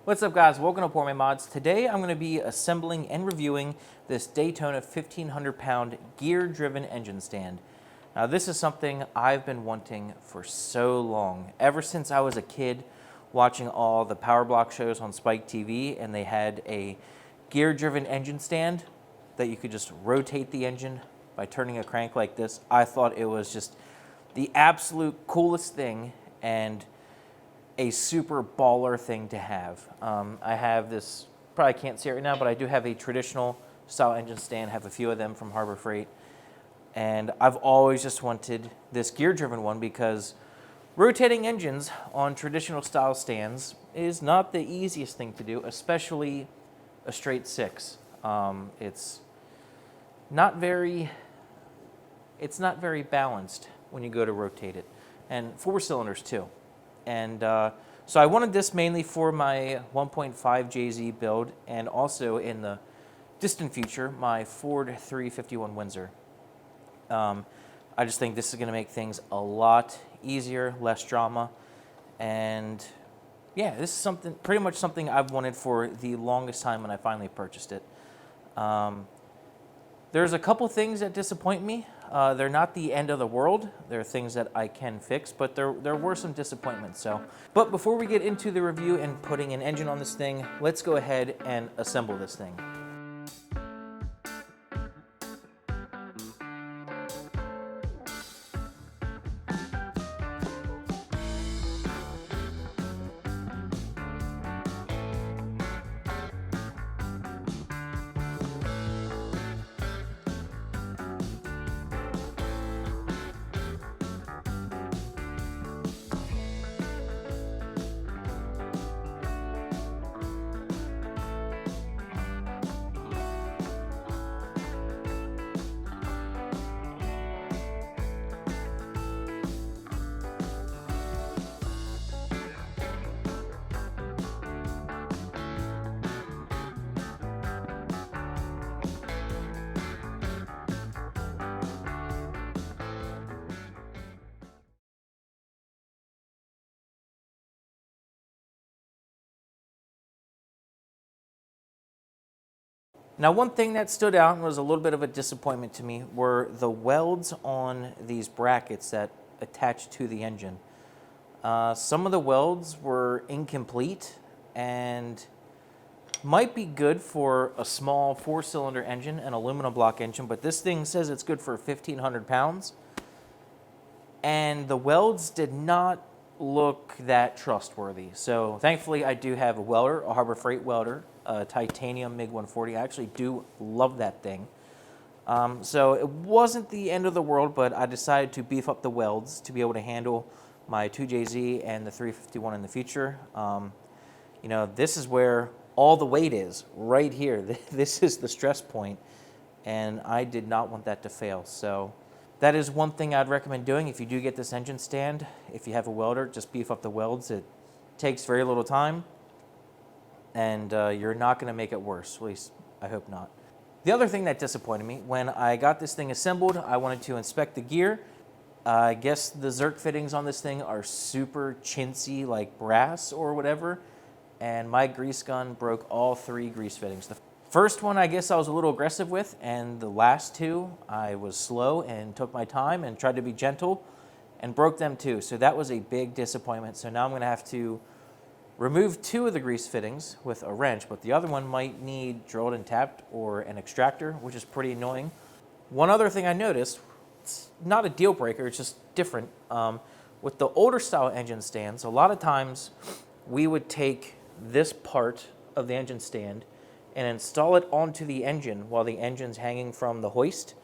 What's up guys, welcome to Pour My Mods. Today I'm going to be assembling and reviewing this Daytona 1500 pound gear driven engine stand. Now this is something I've been wanting for so long, ever since I was a kid watching all the power block shows on Spike TV, and they had a gear driven engine stand that you could just rotate the engine by turning a crank like this. I thought it was just the absolute coolest thing and a super baller thing to have. I have this, probably can't see it right now, but I do have a traditional style engine stand, have a few of them from Harbor Freight. And I've always just wanted this gear driven one because rotating engines on traditional style stands is not the easiest thing to do, especially a straight six. It's not very balanced when you go to rotate it, and four cylinders too. And so I wanted this mainly for my 1.5 JZ build, and also in the distant future, my Ford 351 Windsor. I just think this is going to make things a lot easier, less drama, and yeah, this is something, pretty much something I've wanted for the longest time when I finally purchased it. There's a couple things that disappoint me. They're not the end of the world. They're things that I can fix, but there were some disappointments. But before we get into the review and putting an engine on this thing, let's go ahead and assemble this thing. Now, one thing that stood out and was a little bit of a disappointment to me were the welds on these brackets that attach to the engine. Some of the welds were incomplete and might be good for a small four-cylinder engine, an aluminum block engine, but this thing says it's good for 1,500 pounds. And the welds did not look that trustworthy. So thankfully I do have a welder, a Harbor Freight welder, a titanium MiG 140. I actually do love that thing. So it wasn't the end of the world, but I decided to beef up the welds to be able to handle my 2JZ and the 351 in the future. You know, this is where all the weight is, right here. This is the stress point, and I did not want that to fail. So that is one thing I'd recommend doing if you do get this engine stand. If you have a welder, just beef up the welds. It takes very little time, and you're not going to make it worse. At least I hope not. The other thing that disappointed me, when I got this thing assembled, I wanted to inspect the gear. I guess the Zerk fittings on this thing are super chintzy, like brass or whatever, and my grease gun broke all three grease fittings. The first one I guess I was a little aggressive with, and the last two I was slow and took my time and tried to be gentle and broke them too. So that was a big disappointment. So now I'm going to have to remove two of the grease fittings with a wrench, but the other one might need drilled and tapped or an extractor, which is pretty annoying. One other thing I noticed, it's not a deal breaker, it's just different. With the older style engine stands, a lot of times we would take this part of the engine stand and install it onto the engine while the engine's hanging from the hoist,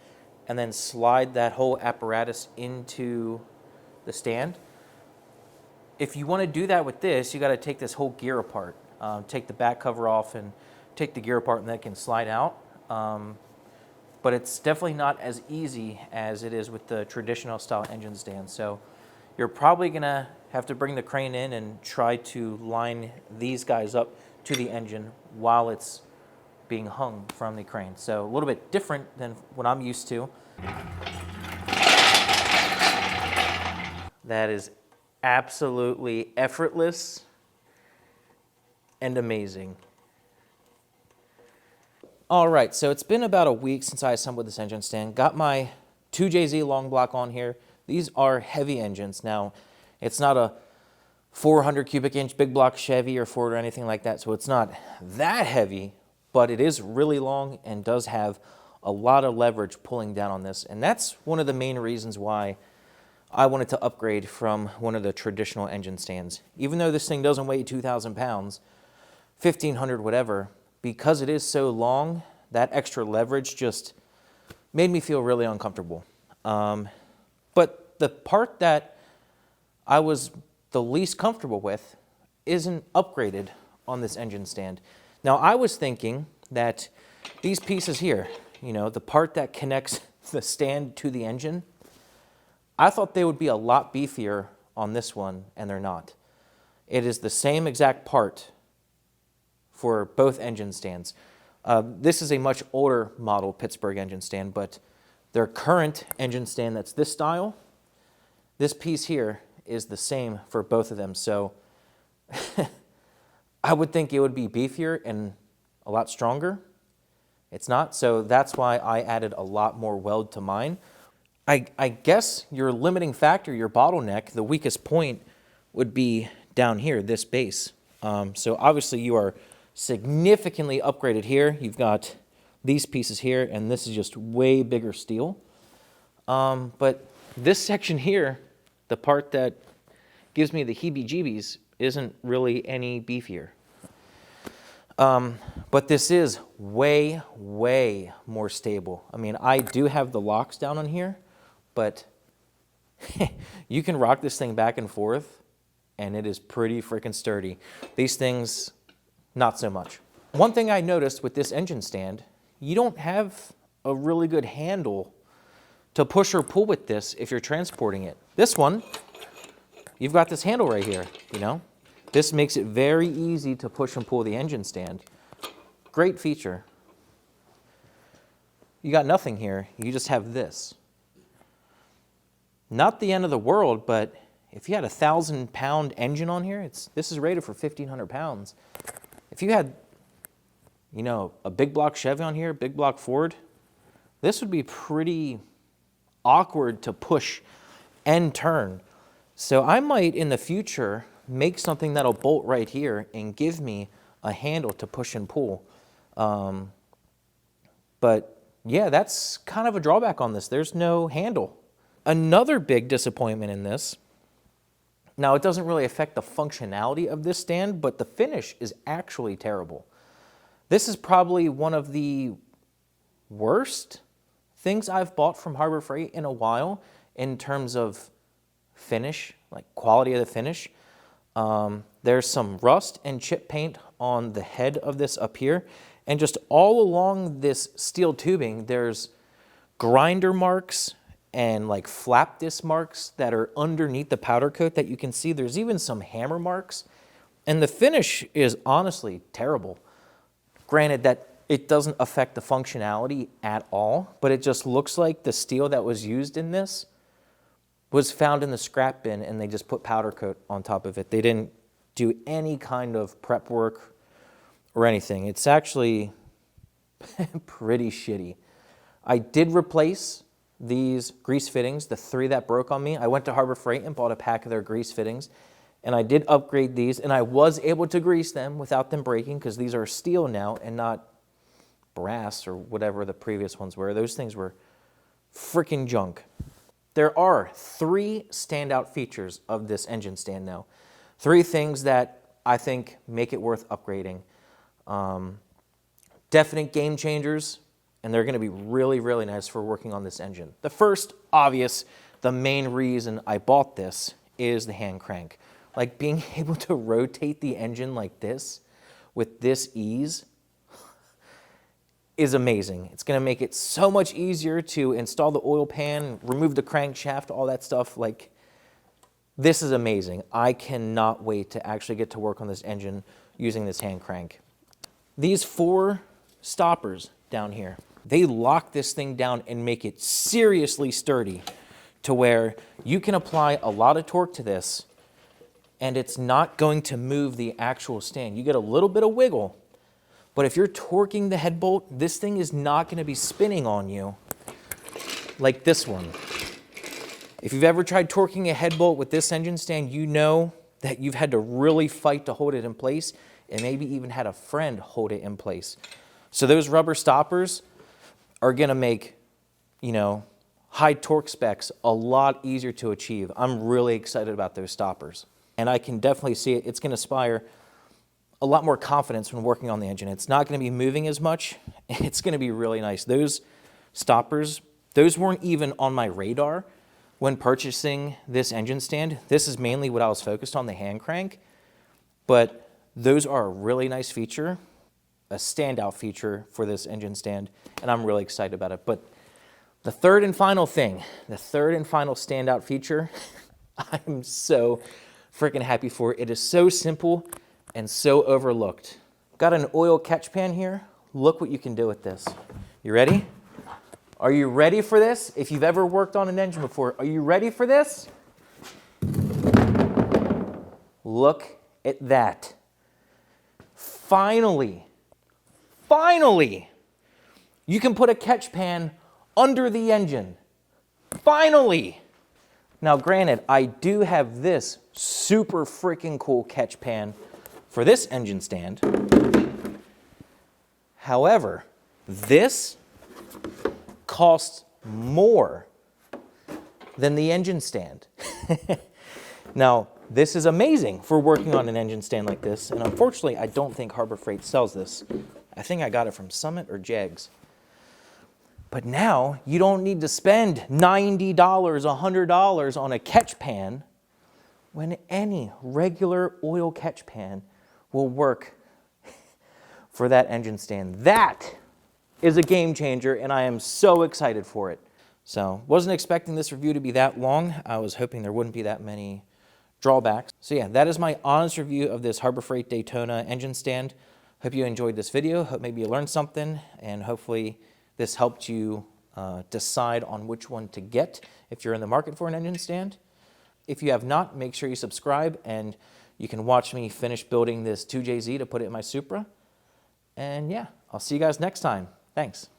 and then slide that whole apparatus into the stand. If you want to do that with this, you got to take this whole gear apart, take the back cover off and take the gear apart, and that can slide out. But it's definitely not as easy as it is with the traditional style engine stand. So you're probably going to have to bring the crane in and try to line these guys up to the engine while it's being hung from the crane. So a little bit different than what I'm used to. That is absolutely effortless. and amazing. All right, so it's been about a week since I assembled this engine stand. Got my 2JZ long block on here. These are heavy engines. Now, it's not a 400 cubic inch big block Chevy or Ford or anything like that, so it's not that heavy, but it is really long and does have a lot of leverage pulling down on this. And that's one of the main reasons why I wanted to upgrade from one of the traditional engine stands. Even though this thing doesn't weigh 2,000 pounds, 1,500 whatever, because it is so long, that extra leverage just made me feel really uncomfortable. But the part that I was the least comfortable with isn't upgraded on this engine stand. Now, I was thinking that these pieces here, you know, the part that connects the stand to the engine, I thought they would be a lot beefier on this one, and they're not. It is the same exact part for both engine stands. This is a much older model Pittsburgh engine stand, but their current engine stand that's this style, this piece here is the same for both of them. So I would think it would be beefier and a lot stronger. It's not, so that's why I added a lot more weld to mine. I guess your limiting factor, your bottleneck, the weakest point would be down here, this base. So obviously you are significantly upgraded here. You've got these pieces here, and this is just way bigger steel. But this section here, the part that gives me the heebie-jeebies, isn't really any beefier. But this is way, way more stable. I mean, I do have the locks down on here, but you can rock this thing back and forth, and it is pretty freaking sturdy. These things, not so much. One thing I noticed with this engine stand, you don't have a really good handle to push or pull with this if you're transporting it. This one, you've got this handle right here, you know? This makes it very easy to push and pull the engine stand. Great feature. You got nothing here, you just have this. Not the end of the world, but if you had a 1,000-pound engine on here, this is rated for 1,500 pounds. If you had, you know, a big block Chevy on here, big block Ford, this would be pretty awkward to push and turn. So I might, in the future, make something that'll bolt right here and give me a handle to push and pull. But yeah, that's kind of a drawback on this. There's no handle. Another big disappointment in this, now it doesn't really affect the functionality of this stand, but the finish is actually terrible. This is probably one of the worst things I've bought from Harbor Freight in a while in terms of finish, like quality of the finish. There's some rust and chip paint on the head of this up here, and just all along this steel tubing, there's grinder marks and like flap disc marks that are underneath the powder coat that you can see. There's even some hammer marks, and the finish is honestly terrible. Granted that it doesn't affect the functionality at all, but it just looks like the steel that was used in this was found in the scrap bin and they just put powder coat on top of it. They didn't do any kind of prep work or anything. It's actually pretty shitty. I did replace these grease fittings, the 3 that broke on me. I went to Harbor Freight and bought a pack of their grease fittings, and I did upgrade these, and I was able to grease them without them breaking because these are steel now and not brass or whatever the previous ones were. Those things were freaking junk. There are 3 standout features of this engine stand now. 3 things that I think make it worth upgrading. Definite game changers, and they're going to be really, really nice for working on this engine. The first, obvious, the main reason I bought this is the hand crank. Like being able to rotate the engine like this with this ease is amazing. It's going to make it so much easier to install the oil pan, remove the crankshaft, all that stuff. Like, this is amazing. I cannot wait to actually get to work on this engine using this hand crank. These 4 stoppers down here, they lock this thing down and make it seriously sturdy to where you can apply a lot of torque to this and it's not going to move the actual stand. You get a little bit of wiggle, but if you're torquing the head bolt, this thing is not going to be spinning on you like this one. If you've ever tried torquing a head bolt with this engine stand, you know that you've had to really fight to hold it in place, and maybe even had a friend hold it in place. So those rubber stoppers are going to make, you know, high torque specs a lot easier to achieve. I'm really excited about those stoppers. And I can definitely see it. It's going to inspire a lot more confidence when working on the engine. It's not going to be moving as much. It's going to be really nice. Those stoppers, those weren't even on my radar when purchasing this engine stand. This is mainly what I was focused on, the hand crank. But those are a really nice feature, a standout feature for this engine stand, and I'm really excited about it. But the third and final thing, the third and final standout feature, I'm so freaking happy for it. It is so simple and so overlooked. Got an oil catch pan here. Look what you can do with this. You ready? Are you ready for this? If you've ever worked on an engine before, are you ready for this? Look at that. Finally, you can put a catch pan under the engine. Finally. Now, granted, I do have this super freaking cool catch pan for this engine stand. However, this costs more than the engine stand. Now, this is amazing for working on an engine stand like this, and unfortunately, I don't think Harbor Freight sells this. I think I got it from Summit or Jegs. But now, you don't need to spend $90, $100 on a catch pan when any regular oil catch pan will work for that engine stand. That is a game changer, and I am so excited for it. So, wasn't expecting this review to be that long. I was hoping there wouldn't be that many drawbacks. So yeah, that is my honest review of this Harbor Freight Daytona engine stand. Hope you enjoyed this video. Hope maybe you learned something, and hopefully this helped you decide on which one to get if you're in the market for an engine stand. If you have not, make sure you subscribe, and you can watch me finish building this 2JZ to put it in my Supra. And yeah, I'll see you guys next time. Thanks.